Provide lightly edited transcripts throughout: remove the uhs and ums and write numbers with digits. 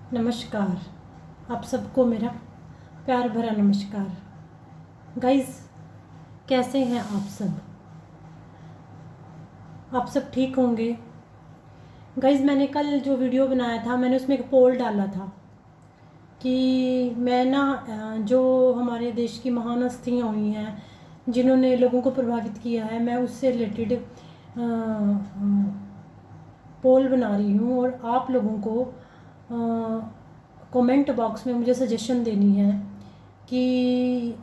नमस्कार। आप सबको मेरा प्यार भरा नमस्कार। गाइस, कैसे हैं आप सब? आप सब ठीक होंगे। गाइस, मैंने कल जो वीडियो बनाया था, मैंने उसमें एक पोल डाला था कि मैं ना जो हमारे देश की महान हस्तियाँ हुई हैं जिन्होंने लोगों को प्रभावित किया है, मैं उससे रिलेटेड पोल बना रही हूँ और आप लोगों को कमेंट बॉक्स में मुझे सजेशन देनी है कि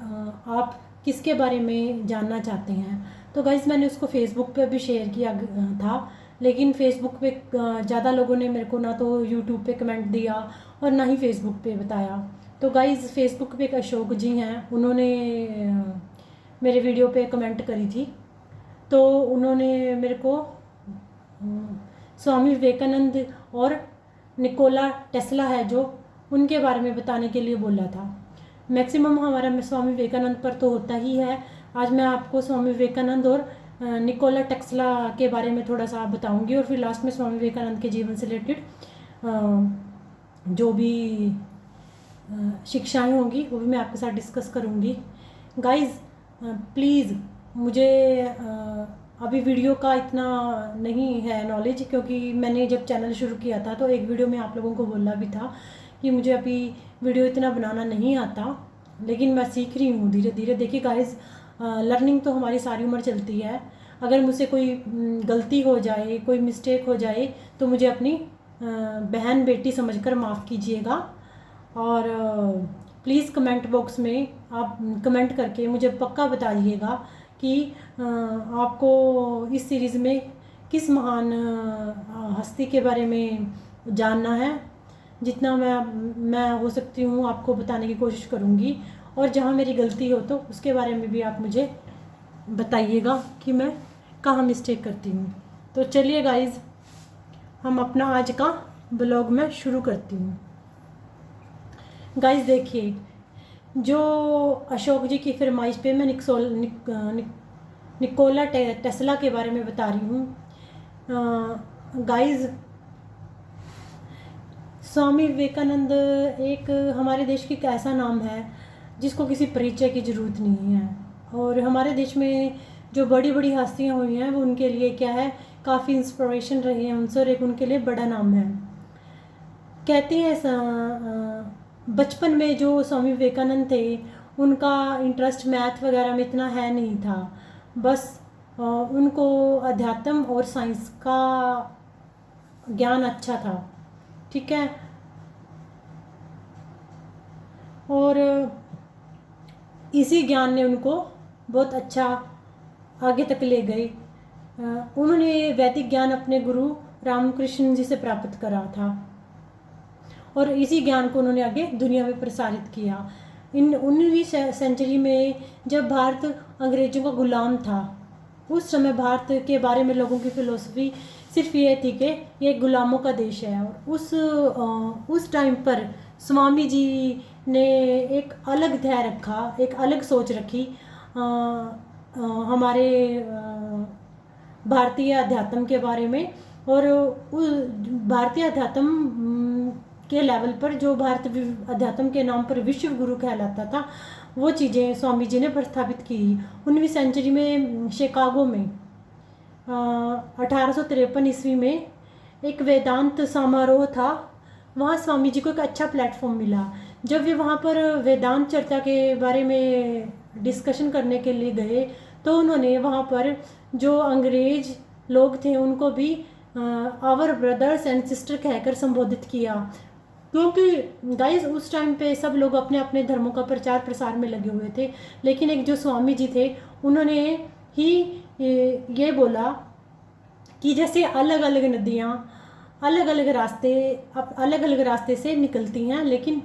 आप किसके बारे में जानना चाहते हैं। तो गाइज़, मैंने उसको फेसबुक पे भी शेयर किया था, लेकिन फेसबुक पे ज़्यादा लोगों ने मेरे को ना तो यूट्यूब पे कमेंट दिया और ना ही फेसबुक पे बताया। तो गाइज़, फेसबुक पे एक अशोक जी हैं, उन्होंने मेरे वीडियो पे कमेंट करी थी। तो उन्होंने मेरे को स्वामी विवेकानंद और निकोला टेस्ला है जो, उनके बारे में बताने के लिए बोला था। मैक्सिमम हमारा स्वामी विवेकानंद पर तो होता ही है। आज मैं आपको स्वामी विवेकानंद और निकोला टेस्ला के बारे में थोड़ा सा बताऊंगी और फिर लास्ट में स्वामी विवेकानंद के जीवन से रिलेटेड जो भी शिक्षाएं होंगी वो भी मैं आपके साथ डिस्कस करूंगी। गाइज़, प्लीज़ मुझे अभी वीडियो का इतना नहीं है नॉलेज, क्योंकि मैंने जब चैनल शुरू किया था तो एक वीडियो में आप लोगों को बोला भी था कि मुझे अभी वीडियो इतना बनाना नहीं आता, लेकिन मैं सीख रही हूँ धीरे धीरे। देखिए गाइज़, लर्निंग तो हमारी सारी उम्र चलती है। अगर मुझसे कोई गलती हो जाए, कोई मिस्टेक हो जाए, तो मुझे अपनी बहन बेटी समझकर माफ़ कीजिएगा। और प्लीज़ कमेंट बॉक्स में आप कमेंट करके मुझे पक्का बताइएगा कि आपको इस सीरीज़ में किस महान हस्ती के बारे में जानना है। जितना मैं हो सकती हूँ आपको बताने की कोशिश करूँगी, और जहाँ मेरी गलती हो तो उसके बारे में भी आप मुझे बताइएगा कि मैं कहाँ मिस्टेक करती हूँ। तो चलिए गाइज़, हम अपना आज का ब्लॉग में शुरू करती हूँ। गाइज़ देखिए, जो अशोक जी की फरमाइश पे मैं निकोला टेस्ला के बारे में बता रही हूँ। गाइज़, स्वामी विवेकानंद एक हमारे देश की एक ऐसा नाम है जिसको किसी परिचय की ज़रूरत नहीं है। और हमारे देश में जो बड़ी बड़ी हस्तियाँ हुई हैं वो उनके लिए क्या है, काफ़ी इंस्पिरेशन रही है उनसे, और एक उनके लिए बड़ा नाम है। कहते हैं बचपन में जो स्वामी विवेकानंद थे उनका इंटरेस्ट मैथ वगैरह में इतना है नहीं था, बस उनको अध्यात्म और साइंस का ज्ञान अच्छा था, ठीक है। और इसी ज्ञान ने उनको बहुत अच्छा आगे तक ले गए। उन्होंने वैदिक ज्ञान अपने गुरु रामकृष्ण जी से प्राप्त करा था और इसी ज्ञान को उन्होंने आगे दुनिया में प्रसारित किया। इन 19वीं सेंचुरी में जब भारत अंग्रेज़ों का गुलाम था, उस समय भारत के बारे में लोगों की फ़िलोसफी सिर्फ ये थी कि ये गुलामों का देश है। और उस टाइम पर स्वामी जी ने एक अलग ध्यान रखा, एक अलग सोच रखी हमारे भारतीय अध्यात्म के बारे में। और भारतीय अध्यात्म के लेवल पर जो भारत अध्यात्म के नाम पर विश्व गुरु कहलाता था, वो चीज़ें स्वामी जी ने प्रस्थापित की। 19वीं सेंचुरी में शिकागो में 1853 ईस्वी में एक वेदांत समारोह था। वहाँ स्वामी जी को एक अच्छा प्लेटफॉर्म मिला। जब वे वहाँ पर वेदांत चर्चा के बारे में डिस्कशन करने के लिए गए तो उन्होंने वहाँ पर जो अंग्रेज लोग थे उनको भी आवर ब्रदर्स एंड सिस्टर कहकर संबोधित किया, क्योंकि गाइस उस टाइम पे सब लोग अपने अपने धर्मों का प्रचार प्रसार में लगे हुए थे। लेकिन एक जो स्वामी जी थे उन्होंने ही ये बोला कि जैसे अलग अलग नदियाँ अलग अलग रास्ते से निकलती हैं, लेकिन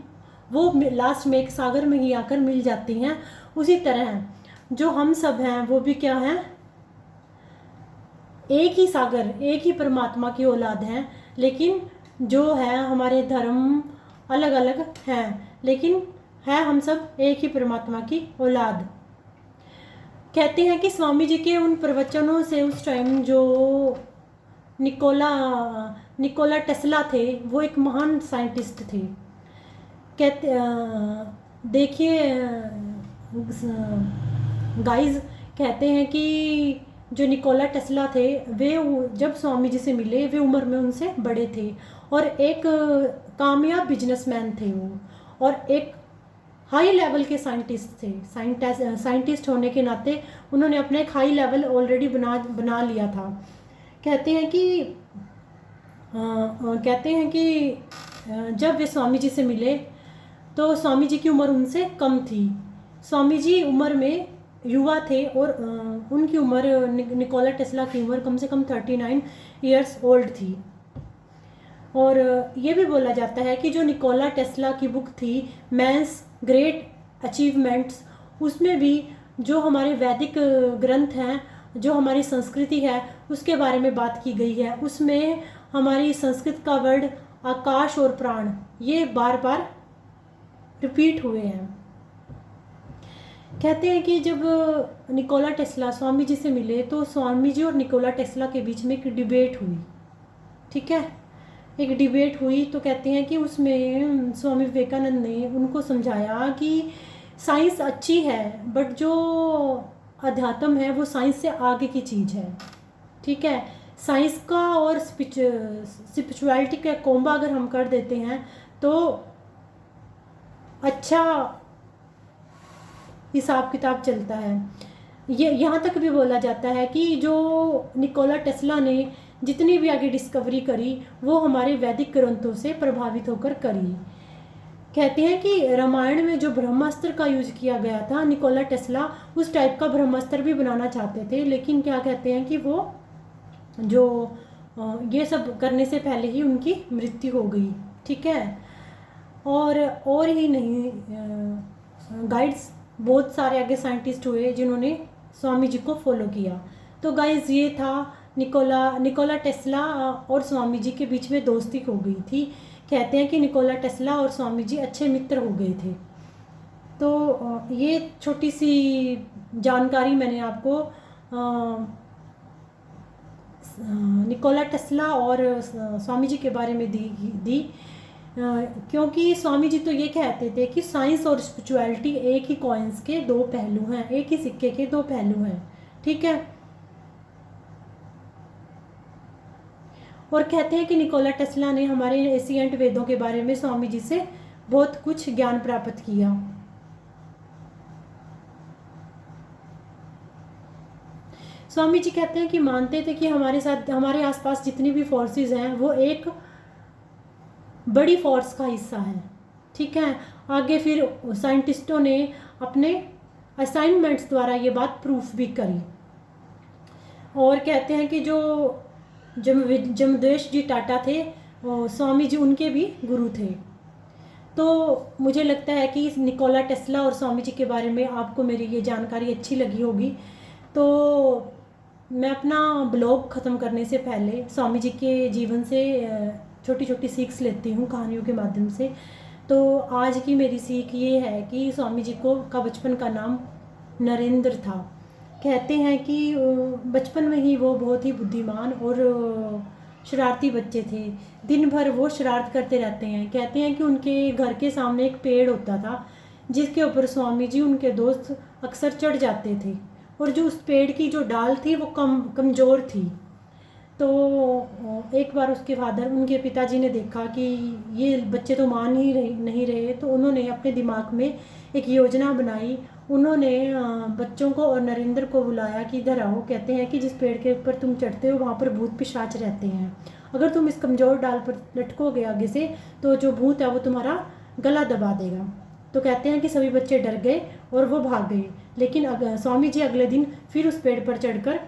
वो लास्ट में एक सागर में ही आकर मिल जाती हैं, उसी तरह जो हम सब हैं वो भी क्या हैं, एक ही सागर, एक ही परमात्मा की औलाद हैं। लेकिन जो है हमारे धर्म अलग अलग हैं, लेकिन है हम सब एक ही परमात्मा की औलाद। कहते हैं कि स्वामी जी के उन प्रवचनों से उस टाइम जो निकोला निकोला टेस्ला थे वो एक महान साइंटिस्ट थे। कहते देखिए गाइस, कहते हैं कि जो निकोला टेस्ला थे वे जब स्वामी जी से मिले वे उम्र में उनसे बड़े थे और एक कामयाब बिजनेसमैन थे वो, और एक हाई लेवल के साइंटिस्ट थे। साइंटिस्ट होने के नाते उन्होंने अपना एक हाई लेवल ऑलरेडी बना लिया था। कहते हैं कि जब वे स्वामी जी से मिले तो स्वामी जी की उम्र उनसे कम थी। स्वामी जी उम्र में युवा थे और उनकी उम्र निकोला टेस्ला की उम्र कम से कम 39 ईयर्स ओल्ड थी। और ये भी बोला जाता है कि जो निकोला टेस्ला की बुक थी मैंस ग्रेट अचीवमेंट्स, उसमें भी जो हमारे वैदिक ग्रंथ हैं, जो हमारी संस्कृति है उसके बारे में बात की गई है। उसमें हमारी संस्कृत का वर्ड आकाश और प्राण ये बार बार रिपीट हुए हैं। कहते हैं कि जब निकोला टेस्ला स्वामी जी से मिले तो स्वामी जी और निकोला टेस्ला के बीच में एक डिबेट हुई। ठीक है, एक डिबेट हुई तो कहते हैं कि उसमें स्वामी विवेकानंद ने उनको समझाया कि साइंस अच्छी है बट जो अध्यात्म है वो साइंस से आगे की चीज़ है। ठीक है, साइंस का और स्पिरिचुअलिटी का कॉम्बो अगर हम कर देते हैं तो अच्छा हिसाब किताब चलता है। ये यहाँ तक भी बोला जाता है कि जो निकोला टेस्ला ने जितनी भी आगे डिस्कवरी करी वो हमारे वैदिक ग्रंथों से प्रभावित होकर करी। कहते हैं कि रामायण में जो ब्रह्मास्त्र का यूज किया गया था, निकोला टेस्ला उस टाइप का ब्रह्मास्त्र भी बनाना चाहते थे, लेकिन क्या कहते हैं कि वो जो ये सब करने से पहले ही उनकी मृत्यु हो गई। ठीक है, और ही नहीं गाइड्स बहुत सारे आगे साइंटिस्ट हुए जिन्होंने स्वामी जी को फॉलो किया। तो गाइज ये था निकोला टेस्ला और स्वामी जी के बीच में दोस्ती हो गई थी। कहते हैं कि निकोला टेस्ला और स्वामी जी अच्छे मित्र हो गए थे। तो ये छोटी सी जानकारी मैंने आपको निकोला टेस्ला और स्वामी जी के बारे में दी क्योंकि स्वामी जी तो ये कहते थे कि साइंस और स्पिरिचुअलिटी एक ही कॉइन्स के दो पहलू हैं, एक ही सिक्के के दो पहलू हैं। ठीक है, और कहते हैं कि निकोला टेस्ला ने हमारे एशियंट वेदों के बारे में स्वामी जी से बहुत कुछ ज्ञान प्राप्त किया। स्वामी जी कहते हैं कि मानते थे कि हमारे आसपास जितनी भी फोर्सेस हैं वो एक बड़ी फोर्स का हिस्सा है। ठीक है, आगे फिर साइंटिस्टों ने अपने असाइनमेंट्स द्वारा ये बात प्रूफ भी करी। और कहते हैं कि जो जमदेश जी टाटा थे स्वामी जी उनके भी गुरु थे। तो मुझे लगता है कि निकोला टेस्ला और स्वामी जी के बारे में आपको मेरी ये जानकारी अच्छी लगी होगी। तो मैं अपना ब्लॉग ख़त्म करने से पहले स्वामी जी के जीवन से छोटी छोटी सीख लेती हूँ कहानियों के माध्यम से। तो आज की मेरी सीख ये है कि स्वामी जी का बचपन का नाम नरेंद्र था। कहते हैं कि बचपन में ही वो बहुत ही बुद्धिमान और शरारती बच्चे थे। दिन भर वो शरारत करते रहते हैं। कहते हैं कि उनके घर के सामने एक पेड़ होता था जिसके ऊपर स्वामी जी उनके दोस्त अक्सर चढ़ जाते थे, और जो उस पेड़ की जो डाल थी वो कमज़ोर थी। तो एक बार उनके पिताजी ने देखा कि ये बच्चे तो मान ही नहीं रहे, तो उन्होंने अपने दिमाग में एक योजना बनाई। उन्होंने बच्चों को और नरेंद्र को बुलाया कि इधर आओ। कहते हैं कि जिस पेड़ के ऊपर तुम चढ़ते हो वहाँ पर भूत पिशाच रहते हैं, अगर तुम इस कमज़ोर डाल पर लटकोगे आगे से तो जो भूत है वो तुम्हारा गला दबा देगा। तो कहते हैं कि सभी बच्चे डर गए और वो भाग गए, लेकिन स्वामी जी अगले दिन फिर उस पेड़ पर चढ़कर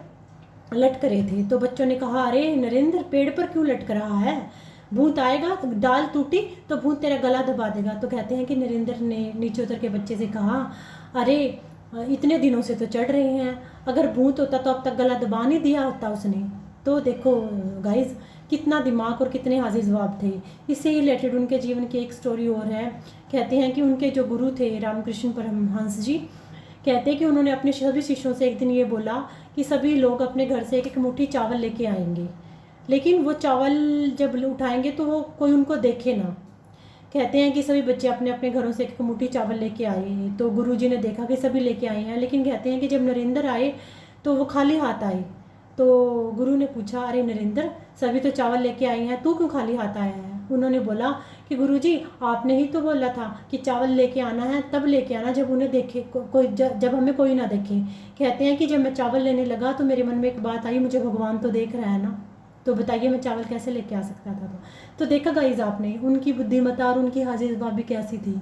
लटक रहे थे। तो बच्चों ने कहा, अरे नरेंद्र पेड़ पर क्यों लटक रहा है, भूत आएगा, डाल टूटी तो भूत तेरा गला दबा देगा। तो कहते हैं कि नरेंद्र ने नीचे उतर के बच्चे से कहा, अरे इतने दिनों से तो चढ़ रहे हैं, अगर भूत होता तो अब तक गला दबा नहीं दिया होता उसने। तो देखो गाइज कितना दिमाग और कितने हाजिर जवाब थे। इससे रिलेटेड उनके जीवन की एक स्टोरी और है। कहते हैं कि उनके जो गुरु थे रामकृष्ण परमहंस जी, कहते हैं कि उन्होंने अपने सभी शिष्यों से एक दिन ये बोला कि सभी लोग अपने घर से एक एक मुट्ठी चावल लेके आएंगे। लेकिन वो चावल जब उठाएंगे तो वो कोई उनको देखे ना। कहते हैं कि सभी बच्चे अपने अपने घरों से एक मुट्ठी चावल लेके आए, तो गुरुजी ने देखा कि सभी लेके आए हैं, लेकिन कहते हैं कि जब नरेंद्र आए तो वो खाली हाथ आए। तो गुरु ने पूछा, अरे नरेंद्र, सभी तो चावल लेके आए हैं, तू क्यों खाली हाथ आया है? उन्होंने बोला कि गुरुजी, आपने ही तो बोला था कि चावल लेके आना है, तब लेके आना जब उन्हें देखे कोई, जब हमें कोई ना देखे। कहते हैं कि जब मैं चावल लेने लगा तो मेरे मन में एक बात आई, मुझे भगवान तो देख रहा है ना, तो बताइए मैं चावल कैसे लेके आ सकता था? तो देखा गाइज आपने उनकी बुद्धिमत्ता और उनकी हाजिर जवाबी कैसी थी।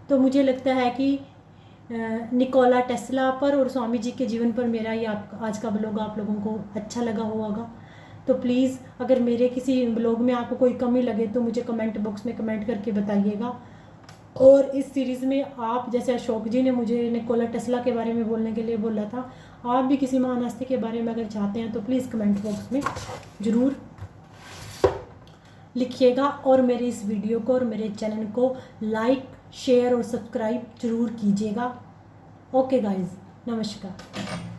तो मुझे लगता है कि निकोला टेस्ला पर और स्वामी जी के जीवन पर मेरा ये आज का ब्लॉग आप लोगों को अच्छा लगा होगा। तो प्लीज़ अगर मेरे किसी ब्लॉग में आपको कोई कमी लगे तो मुझे कमेंट बॉक्स में कमेंट करके बताइएगा। और इस सीरीज़ में आप, जैसे अशोक जी ने मुझे निकोला टेस्ला के बारे में बोलने के लिए बोला था, आप भी किसी महान हस्ती के बारे में अगर चाहते हैं तो प्लीज़ कमेंट बॉक्स में ज़रूर लिखिएगा। और मेरे इस वीडियो को और मेरे चैनल को लाइक, शेयर और सब्सक्राइब ज़रूर कीजिएगा। ओके गाइज़, नमस्कार।